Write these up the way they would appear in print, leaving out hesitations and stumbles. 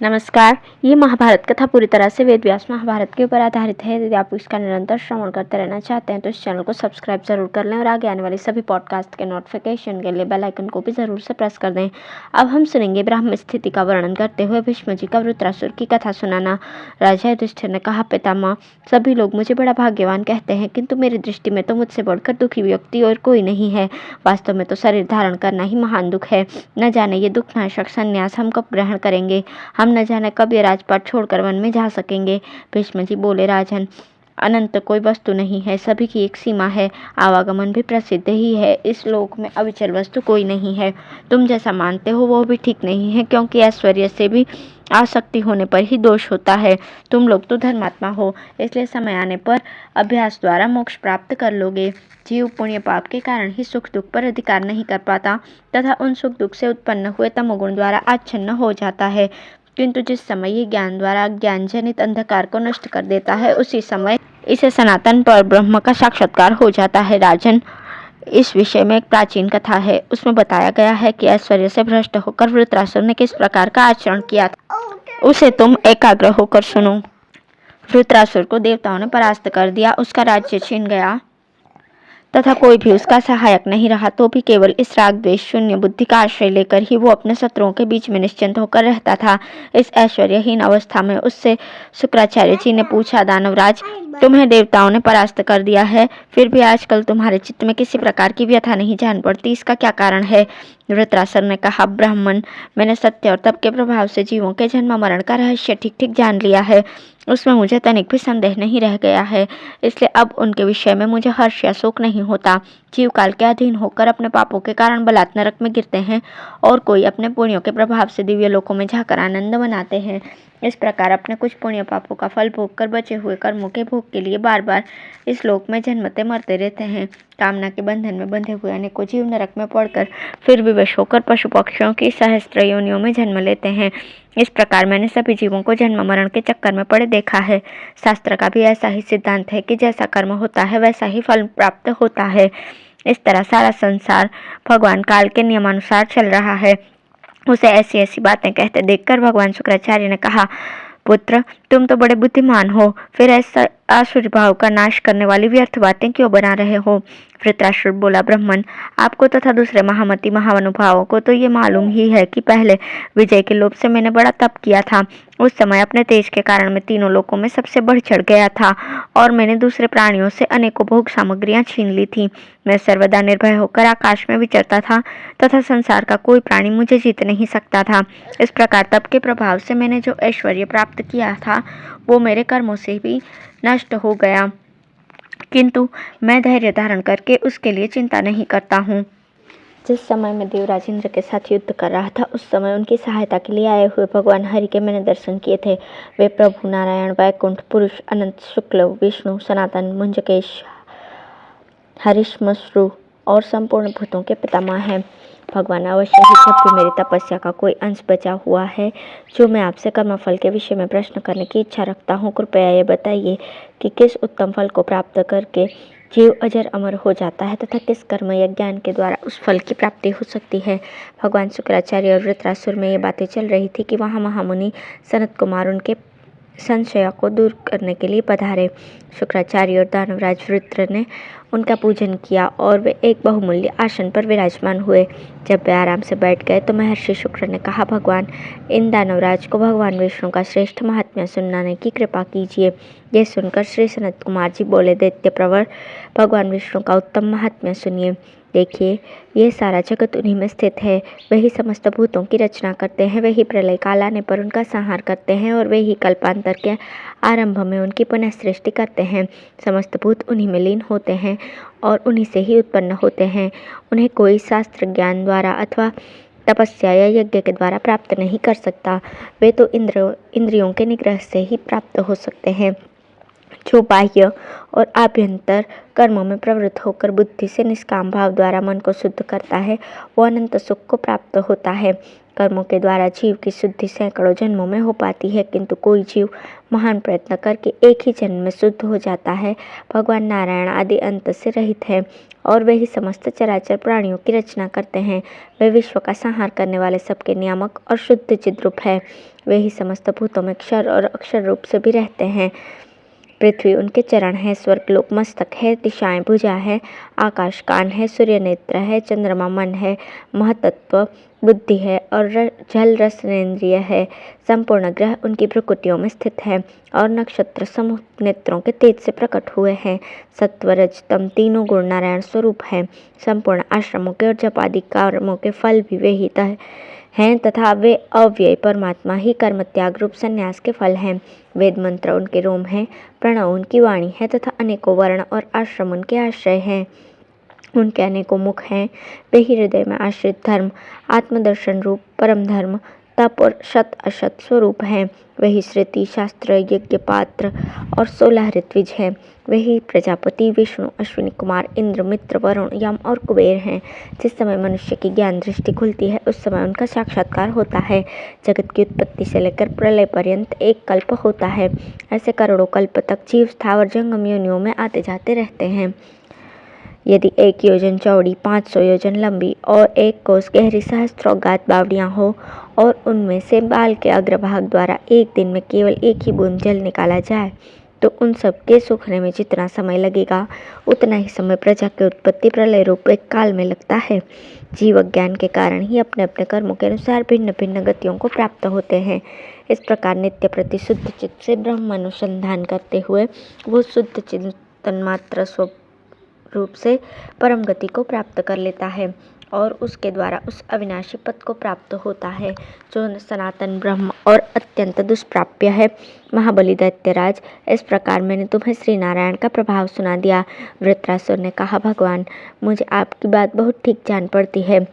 नमस्कार। ये महाभारत कथा पूरी तरह से वेद व्यास महाभारत के ऊपर आधारित है। यदि आप इसका निरंतर श्रवण करते रहना चाहते हैं तो इस चैनल को सब्सक्राइब जरूर कर लें और आगे आने वाली सभी पॉडकास्ट के नोटिफिकेशन के लिए बेल आइकन को भी जरूर से प्रेस कर दें। अब हम सुनेंगे ब्राह्म स्थिति का वर्णन करते हुए भीष्म जी का वृत्रासुर की कथा सुनाना। राजा युधिष्ठिर ने कहा, पितामह, सभी लोग मुझे बड़ा भाग्यवान कहते हैं, किंतु मेरी दृष्टि में तो मुझसे बढ़कर दुखी व्यक्ति और कोई नहीं है। वास्तव में तो शरीर धारण करना ही महान दुख है। न जाने ये दुख नाशक संन्यास हम कब ग्रहण करेंगे। हम न जाने कब ये राजपाट छोड़कर वन में जा सकेंगे। भीष्म जी बोले, राजन, अनंत कोई वस्तु नहीं है, सभी की एक सीमा है। आवागमन भी प्रसिद्ध ही है। इस लोक में अविचल वस्तु कोई नहीं है। तुम जैसा मानते हो वो भी ठीक नहीं है, क्योंकि ऐश्वर्य से भी आसक्ति होने पर ही दोष होता है। तुम लोग तो धर्मात्मा हो, इसलिए समय आने पर अभ्यास द्वारा मोक्ष प्राप्त कर लोगे। जीव पुण्य पाप के कारण ही सुख दुख पर अधिकार नहीं कर पाता तथा उन सुख दुख से उत्पन्न हुए तमोगुण द्वारा आच्छन्न हो जाता है। किंतु जिस समय ये ज्ञान द्वारा ज्ञान जनित अंधकार को नष्ट कर देता है, उसी समय इसे सनातन पर ब्रह्म का साक्षात्कार हो जाता है। राजन, इस विषय में एक प्राचीन कथा है। उसमें बताया गया है कि ऐश्वर्य से भ्रष्ट होकर वृत्रासुर ने किस प्रकार का आचरण किया था। उसे तुम एकाग्र होकर सुनो। वृत्रासुर को देवताओं ने परास्त कर दिया, उसका राज्य छीन गया तथा कोई भी उसका सहायक नहीं रहा। तो भी केवल इस राग द्वेष शून्य बुद्धि का आश्रय लेकर ही वो अपने शत्रुओं के बीच में निश्चिंत होकर रहता था। इस ऐश्वर्यहीन अवस्था में उससे शुक्राचार्य जी ने पूछा, दानवराज, तुम्हें देवताओं ने परास्त कर दिया है, फिर भी आजकल तुम्हारे चित्त में किसी प्रकार की व्यथा नहीं जान पड़ती, इसका क्या कारण है। वृत्रासुर ने कहा, ब्राह्मण, मैंने सत्य और तप के प्रभाव से जीवों के जन्म मरण का रहस्य ठीक ठीक जान लिया है। उसमें मुझे तनिक भी संदेह नहीं रह गया है, इसलिए अब उनके विषय में मुझे हर्ष या शोक नहीं होता। जीव काल के अधीन होकर अपने पापों के कारण बलात् नरक में गिरते हैं और कोई अपने पुण्यों के प्रभाव से दिव्य लोकों में जाकर आनंद मनाते हैं। इस प्रकार अपने कुछ पुण्य पापों का फल भोग कर बचे हुए कर्मों के भोग के लिए बार बार इस लोक में जन्मते मरते रहते हैं। कामना के बंधन में बंधे हुए अनेकों जीव नरक में पड़कर फिर विवश होकर पशु पक्षियों की सहस्त्र योनियों में जन्म लेते हैं। इस प्रकार मैंने सभी जीवों को जन्म मरण के चक्कर में पड़े देखा है। शास्त्र का भी ऐसा ही सिद्धांत है कि जैसा कर्म होता है वैसा ही फल प्राप्त होता है। इस तरह सारा संसार भगवान काल के नियमानुसार चल रहा है। उसे ऐसी ऐसी बातें कहते देखकर भगवान शुक्राचार्य ने कहा, पुत्र, तुम तो बड़े बुद्धिमान हो, फिर ऐसा आसुरी भाव का नाश करने वाली व्यर्थ बातें क्यों बना रहे हो। वृत्रासुर बोला, ब्राह्मण, आपको तथा दूसरे महामती महानुभावों को तो ये मालूम ही है कि पहले विजय के लोभ से मैंने बड़ा तप किया था। उस समय अपने तेज के कारण मैं तीनों लोकों में सबसे बढ़ चढ़ गया था और मैंने दूसरे प्राणियों से अनेकों भोग सामग्रियां छीन ली थी। मैं सर्वदा निर्भय होकर आकाश में विचरता था तथा संसार का कोई प्राणी मुझे जीत नहीं सकता था। इस प्रकार तप के प्रभाव से मैंने जो ऐश्वर्य प्राप्त किया था वो मेरे कर्मों से भी नष्ट हो गया, किंतु मैं धैर्य धारण करके उसके लिए चिंता नहीं करता हूँ। जिस समय मैं देवराज इंद्र के साथ युद्ध कर रहा था, उस समय उनकी सहायता के लिए आए हुए भगवान हरि के मैंने दर्शन किए थे। वे प्रभु नारायण, वैकुंठ, पुरुष, अनंत, शुक्ल, विष्णु, सनातन, मुंजकेश, हरिश्मश्रु और संपूर्ण भूतों के पितामह हैं। भगवान, अवश्य ही जब भी मेरी तपस्या का कोई अंश बचा हुआ है जो मैं आपसे कर्मफल के विषय में प्रश्न करने की इच्छा रखता हूँ, कृपया ये बताइए कि किस उत्तम फल को प्राप्त करके जीव अजर अमर हो जाता है तथा किस कर्म या ज्ञान के द्वारा उस फल की प्राप्ति हो सकती है। भगवान शुक्राचार्य और वृत्रासुर में ये बातें चल रही थी कि वहाँ महामुनि सनत कुमार उनके संशय को दूर करने के लिए पधारे। शुक्राचार्य और दानवराज वृत्र ने उनका पूजन किया और वे एक बहुमूल्य आसन पर विराजमान हुए। जब वे आराम से बैठ गए तो महर्षि शुक्र ने कहा, भगवान, इन दानवराज को भगवान विष्णु का श्रेष्ठ महात्म्य सुनाने की कृपा कीजिए। यह सुनकर श्री सनत कुमार जी बोले, दैत्य प्रवर, भगवान विष्णु का उत्तम महात्म्य सुनिए। देखिए, ये सारा जगत उन्हीं में स्थित है। वही समस्त भूतों की रचना करते हैं, वही प्रलय काल आने पर उनका संहार करते हैं और वे ही कल्पांतर के आरंभ में उनकी पुनः सृष्टि करते हैं। समस्त भूत उन्हीं में लीन होते हैं और उन्हीं से ही उत्पन्न होते हैं। उन्हें कोई शास्त्र ज्ञान द्वारा अथवा तपस्या या यज्ञ के द्वारा प्राप्त नहीं कर सकता। वे तो इंद्रियों के निग्रह से ही प्राप्त हो सकते हैं। जो बाह्य और आभ्यंतर कर्मों में प्रवृत्त होकर बुद्धि से निष्काम भाव द्वारा मन को शुद्ध करता है, वो अनंत सुख को प्राप्त होता है। कर्मों के द्वारा जीव की शुद्धि सैकड़ों जन्मों में हो पाती है, किंतु कोई जीव महान प्रयत्न करके एक ही जन्म में शुद्ध हो जाता है। भगवान नारायण आदि अंत से रहित है और वे ही समस्त चराचर प्राणियों की रचना करते हैं। वे विश्व का संहार करने वाले सबके नियामक और शुद्ध चिद्रूप है। वे ही समस्त भूतों में क्षर और अक्षर रूप से भी रहते हैं। पृथ्वी उनके चरण है, स्वर्गलोक मस्तक है, दिशाएं भुजा है, आकाश कान है, सूर्य नेत्र है, चंद्रमा मन है, महतत्व बुद्धि है और जल रसनेन्द्रिय है। संपूर्ण ग्रह उनकी भ्रुकुटियों में स्थित है और नक्षत्र समूह नेत्रों के तेज से प्रकट हुए हैं। सत्व रज तम तीनों गुण नारायण स्वरूप हैं। संपूर्ण आश्रमों के और जपादि कर्मों के फल भी वे ही हैं तथा वे अव्यय परमात्मा ही कर्म त्याग रूप संन्यास के फल हैं। वेद मंत्र उनके रोम हैं, प्रणव उनकी वाणी है तथा अनेकों वर्ण और आश्रम उनके आश्रय हैं। उनके अनेकों मुख हैं, वे ही हृदय में आश्रित धर्म, आत्मदर्शन रूप परम धर्म, तप और शत अशत स्वरूप हैं। वही श्रुति शास्त्र यज्ञ पात्र और 16 ऋत्विज हैं। वही प्रजापति विष्णु अश्विनी कुमार इंद्र मित्र वरुण यम और कुबेर हैं। जिस समय मनुष्य की ज्ञान दृष्टि खुलती है उस समय उनका साक्षात्कार होता है। जगत की उत्पत्ति से लेकर प्रलय पर्यंत एक कल्प होता है। ऐसे करोड़ों कल्प तक जीव स्थावर जंगम योनियों में आते जाते रहते हैं। यदि 1 योजन चौड़ी 500 योजन लंबी और 1 कोस गहरी सहस्त्रोगात बावड़ियाँ हो और उनमें से बाल के अग्रभाग द्वारा एक दिन में केवल एक ही बूंद जल निकाला जाए तो उन सब के सूखने में जितना समय लगेगा उतना ही समय प्रजा की उत्पत्ति प्रलय रूप एक काल में लगता है। जीव अज्ञान के कारण ही अपने अपने कर्मों के अनुसार भिन्न भिन्न गतियों को प्राप्त होते हैं। इस प्रकार नित्य प्रति शुद्ध चित्त से ब्रह्म अनुसंधान करते हुए वो शुद्ध चिंतन मात्र रूप से परम गति को प्राप्त कर लेता है और उसके द्वारा उस अविनाशी पद को प्राप्त होता है जो सनातन ब्रह्म और अत्यंत दुष्प्राप्य है। महाबली दैत्यराज, इस प्रकार मैंने तुम्हें श्री नारायण का प्रभाव सुना दिया। वृत्रासुर ने कहा, भगवान, मुझे आपकी बात बहुत ठीक जान पड़ती है।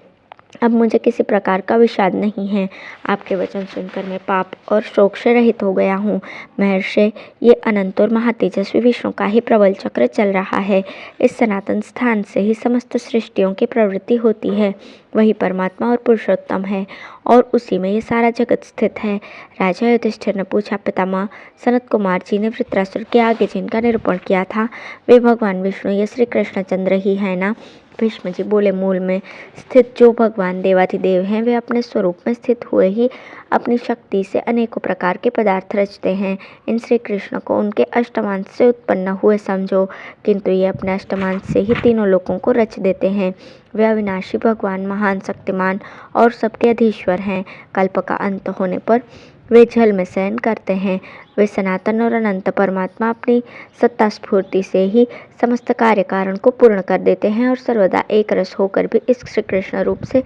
अब मुझे किसी प्रकार का विषाद नहीं है। आपके वचन सुनकर मैं पाप और शोक से रहित हो गया हूँ। महर्षि, ये अनंत और महातेजस्वी विष्णु का ही प्रबल चक्र चल रहा है। इस सनातन स्थान से ही समस्त सृष्टियों की प्रवृत्ति होती है। वही परमात्मा और पुरुषोत्तम है और उसी में ये सारा जगत स्थित है। राजा युधिष्ठिर ने पूछा, पितामह सनत कुमार जी ने वृत्रासुर के आगे जिनका निरूपण किया था वे भगवान विष्णु ये श्री कृष्णचंद्र ही है ना? भीष्म जी बोले, मूल में स्थित जो भगवान देवाधिदेव हैं वे अपने स्वरूप में स्थित हुए ही अपनी शक्ति से अनेकों प्रकार के पदार्थ रचते हैं। इन श्री कृष्ण को उनके अष्टमांश से उत्पन्न हुए समझो, किंतु ये अपने अष्टमांश से ही तीनों लोकों को रच देते हैं। वे अविनाशी भगवान महान शक्तिमान और सबके अधीश्वर हैं। कल्प का अंत होने पर वे जल में शयन करते हैं। वे सनातन और अनंत परमात्मा अपनी सत्ता स्फूर्ति से ही समस्त कार्य कारण को पूर्ण कर देते हैं और सर्वदा एक रस होकर भी इस श्री कृष्ण रूप से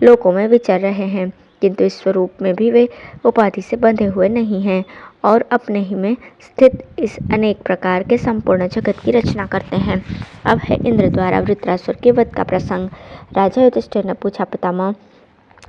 लोकों में विचर रहे हैं, किंतु इस स्वरूप में भी वे उपाधि से बंधे हुए नहीं हैं और अपने ही में स्थित इस अनेक प्रकार के संपूर्ण जगत की रचना करते हैं। अब है इंद्र द्वारा वृत्रासुर के वध का प्रसंग। राजा युधिष्ठिर ने पूछा, पितामह,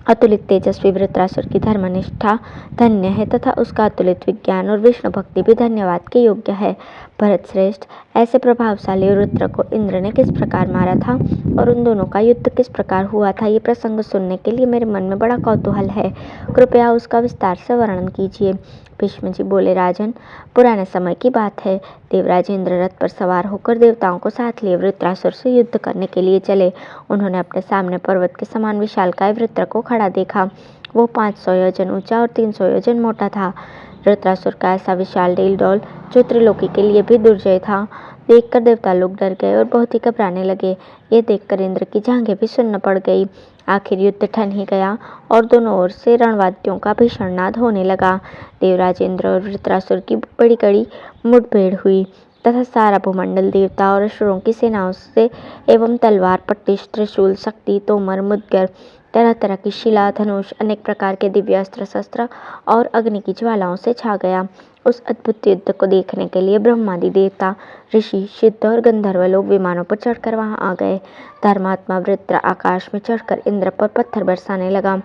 अतुलित तेजस्वी वृत्रासुर की धर्मनिष्ठा धन्य है तथा उसका अतुलित विज्ञान और विष्णु भक्ति भी धन्यवाद के योग्य है। भरत श्रेष्ठ, ऐसे प्रभावशाली वृत्र को इंद्र ने किस प्रकार मारा था और उन दोनों का युद्ध किस प्रकार हुआ था, ये प्रसंग सुनने के लिए मेरे मन में बड़ा कौतूहल है। कृपया उसका विस्तार से वर्णन कीजिए। भीष्म जी बोले, राजन, पुराने समय की बात है। देवराज इंद्र रथ पर सवार होकर देवताओं को साथ लिए वृत्रासुर से युद्ध करने के लिए चले। उन्होंने अपने सामने पर्वत के समान विशालकाय वृत्र को खड़ा देखा। वो 500 योजन ऊंचा और 300 योजन मोटा था। वृत्रासुर का ऐसा विशाल डील-डौल जो त्रिलोकी के लिए भी दुर्जय था, देखकर देवता लोग डर गए और बहुत ही घबराने लगे। ये देखकर इंद्र की जांघें भी सुन्न पड़ गई। आखिर युद्ध ठन ही गया और दोनों ओर से रणवाद्यों का भीषण नाद होने लगा। देवराज इंद्र और वृत्रासुर की बड़ी कड़ी मुठभेड़ हुई तथा सारा भूमंडल देवता और असुरों की सेनाओं से एवं तलवार, पट्टिश, त्रिशूल, शक्ति, तोमर, मुदगर, तरह तरह की शिला, धनुष, अनेक प्रकार के दिव्य अस्त्र शस्त्र और अग्नि की ज्वालाओं से छा गया। उस अद्भुत युद्ध को देखने के लिए ब्रह्मादि देवता, ऋषि, सिद्ध और गंधर्व लोग विमानों पर चढ़कर वहां आ गए। धर्मात्मा वृत्र आकाश में चढ़कर इंद्र पर पत्थर बरसाने लगा।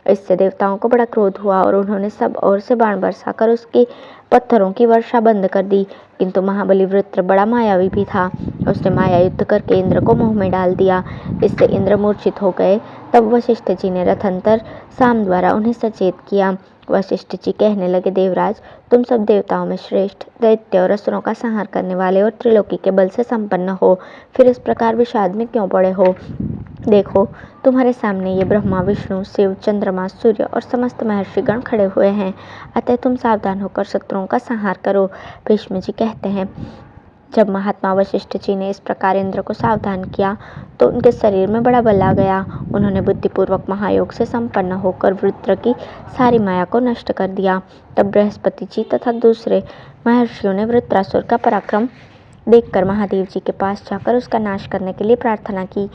इससे देवताओं को बड़ा क्रोध हुआ और उन्होंने सब ओर से बाण बरसाकर उसकी पत्थरों की वर्षा बंद कर दी। किंतु महाबली वृत्र बड़ा मायावी भी था। उसने माया युद्ध करके इंद्र को मुंह में डाल दिया। इससे इंद्र मूर्छित हो गए। तब वशिष्ठ जी ने रथंतर साम द्वारा उन्हें सचेत किया। वशिष्ठ जी कहने लगे, देवराज, तुम सब देवताओं में श्रेष्ठ, दैत्य और असुरों का संहार करने वाले और त्रिलोकी के बल से संपन्न हो, फिर इस प्रकार विषाद में क्यों पड़े हो? देखो, तुम्हारे सामने ये ब्रह्मा, विष्णु, शिव, चंद्रमा, सूर्य और समस्त महर्षिगण खड़े हुए हैं। अतः तुम सावधान होकर शत्रुओं का संहार करो। भीष्म जी कहते हैं, जब महात्मा वशिष्ठ जी ने इस प्रकार इंद्र को सावधान किया तो उनके शरीर में बड़ा बल आ गया। उन्होंने बुद्धिपूर्वक महायोग से संपन्न होकर वृत्र की सारी माया को नष्ट कर दिया। तब बृहस्पति जी तथा दूसरे महर्षियों ने वृत्रासुर का पराक्रम देखकर महादेव जी के पास जाकर उसका नाश करने के लिए प्रार्थना की।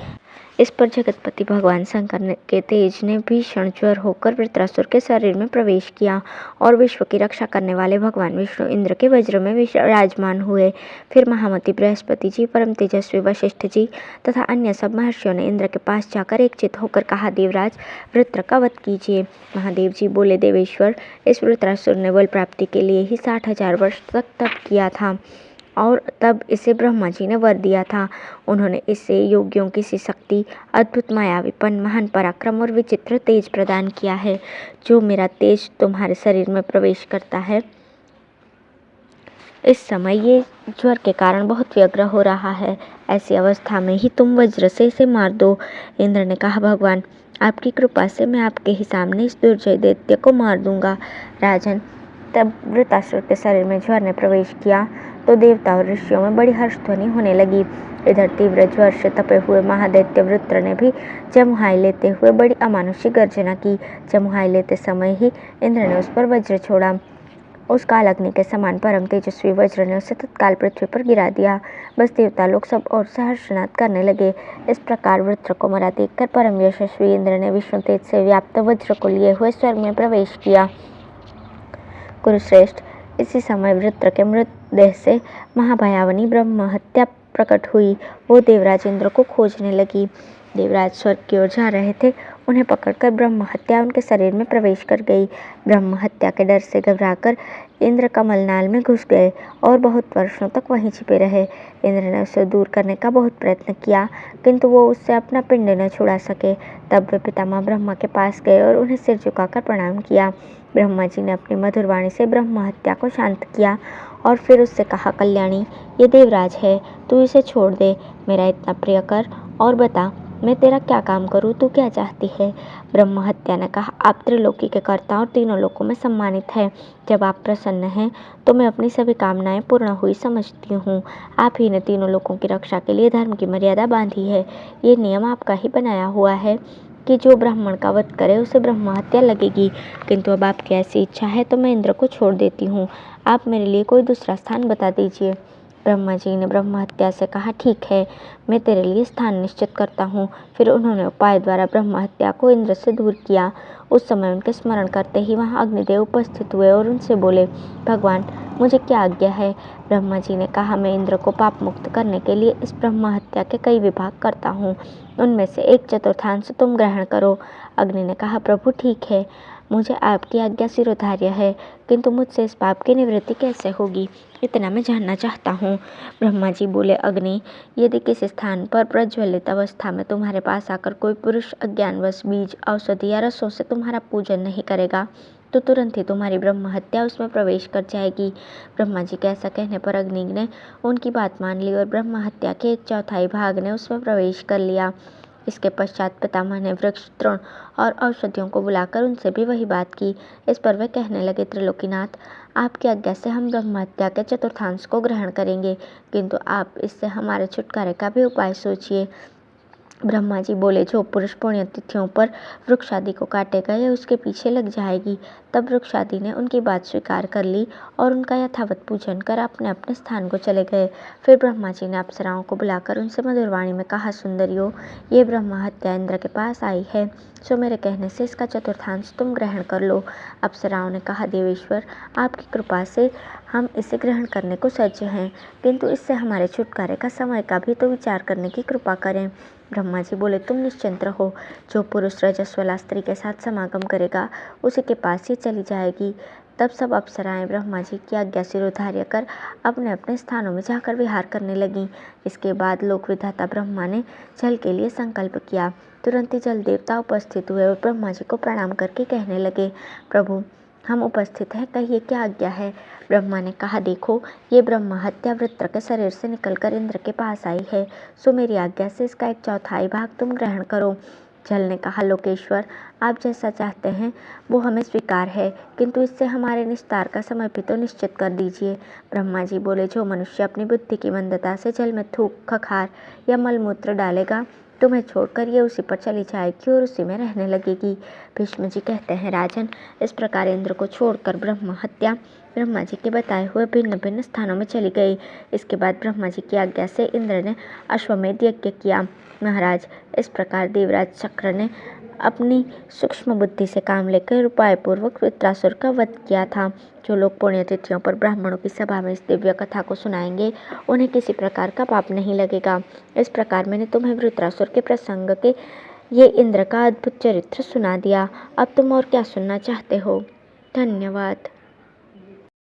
इस पर जगतपति भगवान शंकर के तेज ने भीषण ज्वर होकर वृत्रासुर के शरीर में प्रवेश किया और विश्व की रक्षा करने वाले भगवान विष्णु इंद्र के वज्र में विराजमान हुए। फिर महामती बृहस्पति जी, परम तेजस्वी वशिष्ठ जी तथा अन्य सब महर्षियों ने इंद्र के पास जाकर एकचित होकर कहा, देवराज, वृत्र का वध कीजिए। महादेव जी बोले, देवेश्वर, इस वृत्रासुर ने बल प्राप्ति के लिए ही 60,000 वर्ष तक तप किया था और तब इसे ब्रह्मा जी ने वर दिया था। उन्होंने इसे योगियों की सी शक्ति, अद्भुत मायावीपन, महान पराक्रम और विचित्र तेज प्रदान किया है। जो मेरा तेज तुम्हारे शरीर में प्रवेश करता है, इस समय ये ज्वर के कारण बहुत व्यग्र हो रहा है। ऐसी अवस्था में ही तुम वज्र से इसे मार दो। इंद्र ने कहा, भगवान, आपकी कृपा से मैं आपके ही सामने इस दुर्जय दैत्य को मार दूंगा। राजन, तब वृत्रासुर के शरीर में ज्वर ने प्रवेश किया तो देवता और ऋषियों में बड़ी हर्षध्वनि होने लगी। इधर तीव्र ज्वर से तपे हुए महादैत्य वृत्र ने भी जमुहाई लेते हुए बड़ी अमानुषी गर्जना की। जमुहाई लेते समय ही इंद्र ने उस पर वज्र छोड़ा। उस काल अग्नि के समान परम तेजस्वी वज्र ने उसे तत्काल पृथ्वी पर गिरा दिया। बस देवता लोग सब और से हर्षनाद करने लगे। इस प्रकार वृत्र को मरा देखकर परम यशस्वी इंद्र ने विष्णु तेज से व्याप्त वज्र को लिए हुए स्वर्ग में प्रवेश किया। कुरुश्रेष्ठ, इसी समय वृत्र के मृतदेह से महाभयावनी ब्रह्म हत्या प्रकट हुई। वो देवराज इंद्र को खोजने लगी। देवराज स्वर्ग की ओर जा रहे थे। उन्हें पकड़कर ब्रह्म हत्या उनके शरीर में प्रवेश कर गई। ब्रह्म हत्या के डर से घबराकर इंद्र कमलनाल में घुस गए और बहुत वर्षों तक वहीं छिपे रहे। इंद्र ने उसे दूर करने का बहुत प्रयत्न किया, किंतु वो उससे अपना पिंड न छुड़ा सके। तब वे पितामह ब्रह्मा के पास गए और उन्हें सिर झुकाकर प्रणाम किया। ब्रह्मा जी ने अपनी मधुर वाणी से ब्रह्म हत्या को शांत किया और फिर उससे कहा, कल्याणी, ये देवराज है, तू इसे छोड़ दे। मेरा इतना प्रिय कर और बता, मैं तेरा क्या काम करूँ, तू क्या चाहती है? ब्रह्म हत्या ने कहा, आप त्रिलोकी के कर्ता और तीनों लोकों में सम्मानित हैं। जब आप प्रसन्न हैं तो मैं अपनी सभी कामनाएं पूर्ण हुई समझती हूँ। आप ही ने तीनों लोकों की रक्षा के लिए धर्म की मर्यादा बांधी है। ये नियम आपका ही बनाया हुआ है कि जो ब्राह्मण का वध करे उसे ब्रह्म हत्या लगेगी। किंतु अब आपकी ऐसी इच्छा है तो मैं इंद्र को छोड़ देती हूँ। आप मेरे लिए कोई दूसरा स्थान बता दीजिए। ब्रह्मा जी ने ब्रह्म हत्या से कहा, ठीक है, मैं तेरे लिए स्थान निश्चित करता हूँ। फिर उन्होंने उपाय द्वारा ब्रह्म हत्या को इंद्र से दूर किया। उस समय उनके स्मरण करते ही वहाँ अग्निदेव उपस्थित हुए और उनसे बोले, भगवान, मुझे क्या आज्ञा है? ब्रह्मा जी ने कहा, मैं इंद्र को पाप मुक्त करने के लिए इस ब्रह्म हत्या के कई विभाग करता हूँ। उनमें से 1/4 तुम ग्रहण करो। अग्नि ने कहा, प्रभु, ठीक है, मुझे आपकी आज्ञा शिरोधार्य है, किंतु मुझसे इस पाप की निवृत्ति कैसे होगी, इतना मैं जानना चाहता हूँ। ब्रह्मा जी बोले, अग्नि, यदि किसी स्थान पर प्रज्वलित अवस्था में तुम्हारे पास आकर कोई पुरुष अज्ञानवश बीज, औषधि या रसों से तुम्हारा पूजन नहीं करेगा तो तुरंत ही तुम्हारी ब्रह्म हत्या उसमें प्रवेश कर जाएगी। ब्रह्मा जी के ऐसा कहने पर अग्नि ने उनकी बात मान ली और ब्रह्म हत्या के 1/4 भाग ने उसमें प्रवेश कर लिया। इसके पश्चात पितामह ने वृक्ष, तृण और औषधियों को बुलाकर उनसे भी वही बात की। इस पर वे कहने लगे, त्रिलोकीनाथ, आपकी आज्ञा से हम ब्रह्म हत्या के 1/4 को ग्रहण करेंगे, किंतु आप इससे हमारे छुटकारे का भी उपाय सोचिए। ब्रह्मा जी बोले, जो पुरुष पुण्यतिथियों पर वृक्षादि को काटेगा या उसके पीछे लग जाएगी। तब वृक्षादि ने उनकी बात स्वीकार कर ली और उनका यथावत पूजन कर अपने अपने स्थान को चले गए। फिर ब्रह्मा जी ने अप्सराओं को बुलाकर उनसे मधुर वाणी में कहा, सुंदरियों, ये ब्रह्म हत्या इंद्र के पास आई है, सो मेरे कहने से इसका 1/4 तुम ग्रहण कर लो। अप्सराओं ने कहा, देवेश्वर, आपकी कृपा से हम इसे ग्रहण करने को सज्ज हैं, किंतु इससे हमारे छुटकारे का समय का भी तो विचार करने की कृपा करें। ब्रह्मा जी बोले, तुम निश्चिंत रहो, जो पुरुष रजस्वला स्त्री के साथ समागम करेगा उसी के पास ही चली जाएगी। तब सब अप्सराएं ब्रह्मा जी की आज्ञा सिरोधार्य कर अपने अपने स्थानों में जाकर विहार करने लगीं। इसके बाद लोक विधाता ब्रह्मा ने जल के लिए संकल्प किया। तुरंत ही जल देवता उपस्थित हुए और ब्रह्मा जी को प्रणाम करके कहने लगे, प्रभु हम उपस्थित हैं, कहिए क्या आज्ञा है। ब्रह्मा ने कहा, देखो ये ब्रह्म हत्या वृत्र के शरीर से निकलकर इंद्र के पास आई है, सो मेरी आज्ञा से इसका 1/4 भाग तुम ग्रहण करो। जल ने कहा, लोकेश्वर आप जैसा चाहते हैं वो हमें स्वीकार है, किंतु इससे हमारे निस्तार का समय भी तो निश्चित कर दीजिए। ब्रह्मा जी बोले, जो मनुष्य अपनी बुद्धि की मंदता से जल में थूक, खखार या मलमूत्र डालेगा, तुम्हें छोड़कर ये उसी पर चली जाएगी और उसी में रहने लगेगी। भीष्म जी कहते हैं, राजन इस प्रकार इंद्र को छोड़कर ब्रह्म हत्या ब्रह्मा जी के बताए हुए भिन्न भिन्न स्थानों में चली गई। इसके बाद ब्रह्मा जी की आज्ञा से इंद्र ने अश्वमेध यज्ञ किया। महाराज इस प्रकार देवराज चक्र ने अपनी सूक्ष्म बुद्धि से काम लेकर उपाय पूर्वक वृत्रासुर का वध किया था। जो लोग पुण्यतिथियों पर ब्राह्मणों की सभा में इस दिव्य कथा को सुनाएंगे उन्हें किसी प्रकार का पाप नहीं लगेगा। इस प्रकार मैंने तुम्हें वृत्रासुर के प्रसंग के ये इंद्र का अद्भुत चरित्र सुना दिया। अब तुम और क्या सुनना चाहते हो। धन्यवाद।